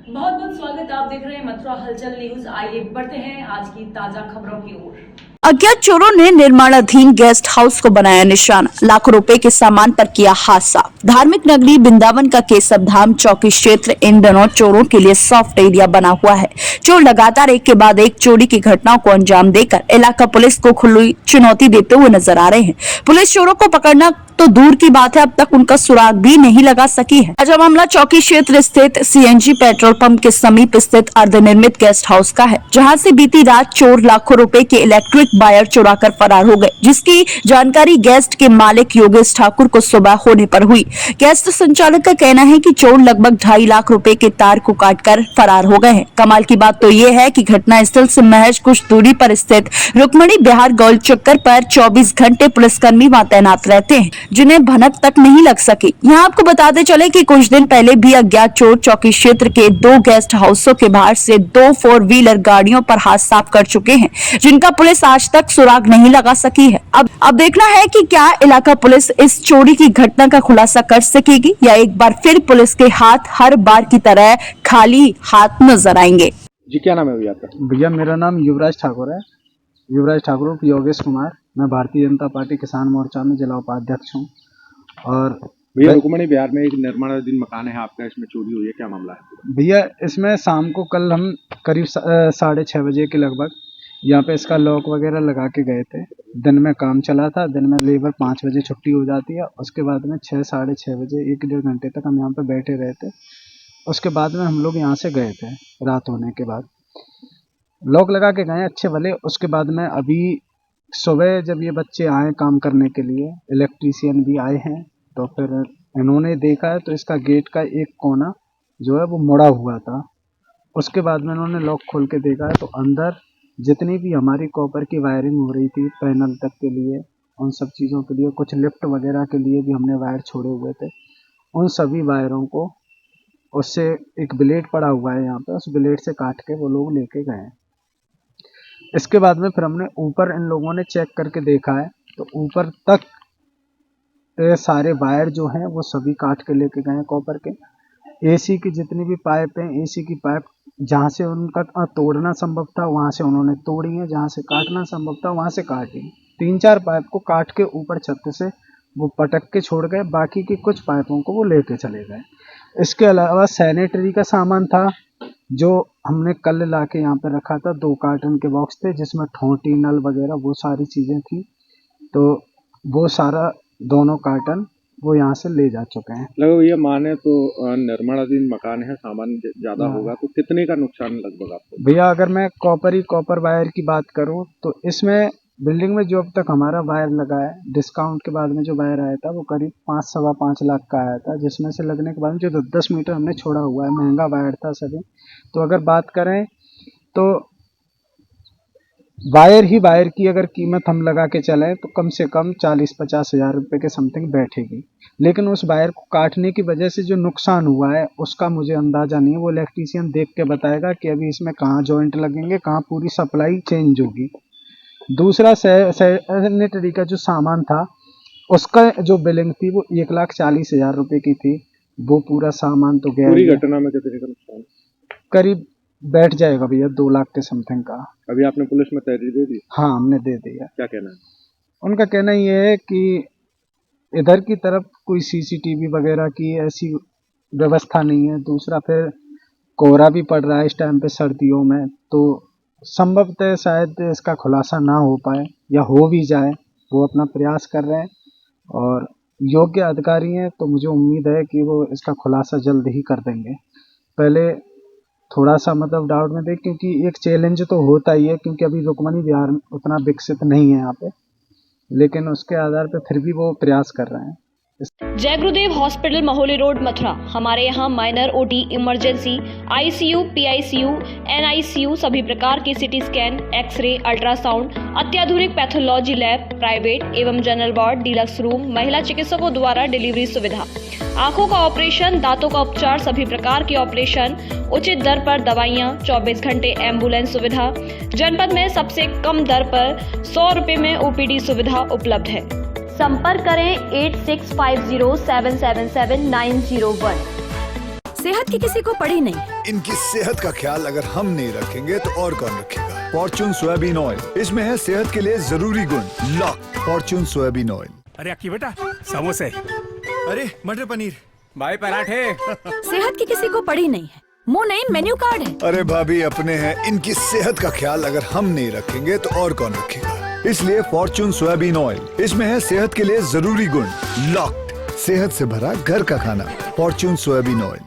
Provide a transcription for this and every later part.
बहुत बहुत स्वागत। आप देख रहे हैं मथुरा हलचल न्यूज। आइए बढ़ते हैं आज की ताजा खबरों की ओर। अज्ञात चोरों ने निर्माणाधीन गेस्ट हाउस को बनाया निशाना, लाखों रुपए के सामान पर किया हादसा। धार्मिक नगरी वृंदावन का केशव धाम चौकी क्षेत्र इन दिनों चोरों के लिए सॉफ्ट एरिया बना हुआ है। चोर लगातार एक के बाद एक चोरी की घटनाओं को अंजाम देकर इलाका पुलिस को खुली चुनौती देते हुए नजर आ रहे हैं। पुलिस चोरों को पकड़ना तो दूर की बात है, अब तक उनका सुराग भी नहीं लगा सकी है। ताजा मामला चौकी क्षेत्र स्थित सीएनजी पेट्रोल पंप के समीप स्थित अर्धनिर्मित गेस्ट हाउस का है, जहां से बीती रात चोर लाखों रुपए के इलेक्ट्रिक वायर चुराकर फरार हो गए, जिसकी जानकारी गेस्ट के मालिक योगेश ठाकुर को सुबह होने पर हुई। गेस्ट संचालक का कहना है कि चोर लगभग 2.5 लाख रुपए के तार को काटकर फरार हो गए हैं। कमाल की बात तो ये है कि घटना स्थल से महज कुछ दूरी पर स्थित रुक्मणी बिहार गोल चक्कर पर 24 घंटे पुलिसकर्मी वहां तैनात रहते हैं, जिन्हें भनक तक नहीं लग सकी। यहाँ आपको बताते चले कि कुछ दिन पहले भी अज्ञात चोर चौकी क्षेत्र के 2 गेस्ट हाउसों के बाहर से 2 4 व्हीलर गाड़ियों पर हाथ साफ कर चुके हैं, जिनका पुलिस आज तक सुराग नहीं लगा सकी है। अब देखना है कि क्या इलाका पुलिस इस चोरी की घटना का खुलासा कर सकेगी या एक बार फिर पुलिस के हाथ हर बार की तरह खाली हाथ नजर आएंगे। जी क्या नाम है भैया आपका? भैया मेरा नाम युवराज ठाकुर है। युवराज ठाकुर उर्फ योगेश कुमार। मैं भारतीय जनता पार्टी किसान मोर्चा में जिला उपाध्यक्ष हूँ। और भैया रुक्मणी बिहार में एक निर्माणाधीन मकान है आपका, इसमें चोरी हुई है, क्या मामला है? भैया इसमें शाम को कल हम करीब 6:30 बजे के लगभग यहाँ पे इसका लॉक वगैरह लगा के गए थे। दिन में काम चला था, दिन में लेबर 5 बजे छुट्टी हो जाती है। उसके बाद में 6 साढ़े 6 बजे 1-1.5 घंटे तक हम यहाँ पे बैठे रहे थे। उसके बाद में हम लोग यहाँ से गए थे। रात होने के बाद लॉक लगा के गए अच्छे भले। उसके बाद में अभी सुबह जब ये बच्चे आए काम करने के लिए, इलेक्ट्रीशियन भी आए हैं, तो फिर इन्होंने देखा है तो इसका गेट का एक कोना जो है वो मुड़ा हुआ था। उसके बाद में इन्होंने लॉक खोल के देखा है तो अंदर जितनी भी हमारी कॉपर की वायरिंग हो रही थी पैनल तक के लिए, उन सब चीज़ों के लिए, कुछ लिफ्ट वगैरह के लिए भी हमने वायर छोड़े हुए थे, उन सभी वायरों को उससे एक ब्लेड पड़ा हुआ है यहाँ पे, उस ब्लेड से काट के वो लोग लेके गए हैं। इसके बाद में फिर हमने ऊपर इन लोगों ने चेक करके देखा है तो ऊपर तक सारे वायर जो हैं वो सभी काट के लेके गए हैं कॉपर के। एसी की जितनी भी पाइप हैं, एसी की पाइप जहाँ से उनका तोड़ना संभव था वहाँ से उन्होंने तोड़ी है, जहाँ से काटना संभव था वहाँ से काटी। 3-4 पाइप को काट के ऊपर छत से वो पटक के छोड़ गए, बाकी की कुछ पाइपों को वो लेके चले गए। इसके अलावा सैनिटरी का सामान था जो हमने कल ला के यहाँ पे रखा था। 2 कार्टन के बॉक्स थे जिसमें ठोंटी नल वगैरह वो सारी चीज़ें थी, तो वो सारा दोनों कार्टन वो यहाँ से ले जा चुके हैं। लगभग ये माने तो निर्माणाधीन मकान है, सामान ज़्यादा होगा, तो कितने का नुकसान लगभग आपको? भैया अगर मैं कॉपर वायर की बात करूँ तो इसमें बिल्डिंग में जो अब तक हमारा वायर लगा है, डिस्काउंट के बाद में जो वायर आया था वो करीब 5-5.25 लाख का आया था, जिसमें से लगने के बाद में जो 10 मीटर हमने छोड़ा हुआ है, महंगा वायर था सभी। तो अगर बात करें तो वायर की अगर कीमत हम लगा के चलें तो कम से कम 40-50 हज़ार रुपये के समथिंग बैठेगी। लेकिन उस वायर को काटने की वजह से जो नुकसान हुआ है उसका मुझे अंदाज़ा नहीं है, वो इलेक्ट्रीशियन देख के बताएगा कि अभी इसमें कहाँ जॉइंट लगेंगे, कहाँ पूरी सप्लाई चेंज होगी। दूसरा सैनिटरी का जो सामान था उसका जो बिलिंग थी वो 1,40,000 रुपये की थी, वो पूरा सामान तो गया। पूरी घटना में कितने का नुकसान? करीब बैठ जाएगा भैया 2 लाख के समथिंग का। अभी आपने पुलिस में तहरीर दे दी? हाँ हमने दे दिया। क्या कहना है? उनका कहना ये है कि इधर की तरफ कोई सीसीटीवी वगैरह की ऐसी व्यवस्था नहीं है। दूसरा फिर कोहरा भी पड़ रहा है इस टाइम पे सर्दियों में, तो संभवतः शायद इसका खुलासा ना हो पाए या हो भी जाए, वो अपना प्रयास कर रहे हैं और योग्य अधिकारी हैं, तो मुझे उम्मीद है कि वो इसका खुलासा जल्द ही कर देंगे। पहले थोड़ा सा मतलब डाउट में थे क्योंकि एक चैलेंज तो होता ही है, क्योंकि अभी रुक्मणी बिहार उतना विकसित नहीं है यहाँ पे, लेकिन उसके आधार पे फिर भी वो प्रयास कर रहे हैं। जय गुरुदेव हॉस्पिटल महोली रोड मथुरा। हमारे यहाँ minor OT, emergency, ICU, PICU, NICU, सभी प्रकार के सिटी स्कैन, एक्सरे, अल्ट्रासाउंड, अत्याधुनिक पैथोलॉजी लैब, प्राइवेट एवं जनरल वार्ड, डिलक्स रूम, महिला चिकित्सकों द्वारा डिलीवरी सुविधा, आंखों का ऑपरेशन, दांतों का उपचार, सभी प्रकार के ऑपरेशन, उचित दर पर दवाइयाँ, 24 घंटे एम्बुलेंस सुविधा। जनपद में सबसे कम दर पर 100 रुपए में ओपीडी सुविधा उपलब्ध है। संपर्क करें 8650777901। सेहत की किसी को पड़ी नहीं है। इनकी सेहत का ख्याल अगर हम नहीं रखेंगे तो और कौन रखेगा। फॉर्चून सोयाबीन ऑयल, इसमें है सेहत के लिए जरूरी गुण। Lock Fortune soybean oil. अरे अक्की बेटा समोसे, अरे मटर पनीर, भाई पराठे। सेहत की किसी को पड़ी नहीं है, मुंह नहीं मेन्यू कार्ड है। अरे भाभी अपने हैं, इनकी सेहत का ख्याल अगर हम नहीं रखेंगे तो और कौन रखेगा। इसलिए फॉर्चून सोयाबीन ऑयल, इसमें है सेहत के लिए जरूरी गुण। लॉक्ड, सेहत से भरा घर का खाना। Fortune soybean oil.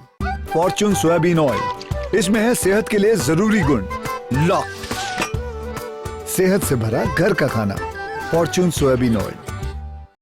Fortune soybean oil, इसमें है सेहत के लिए जरूरी गुण। लॉक्ड, सेहत से भरा घर का खाना। Fortune soybean oil.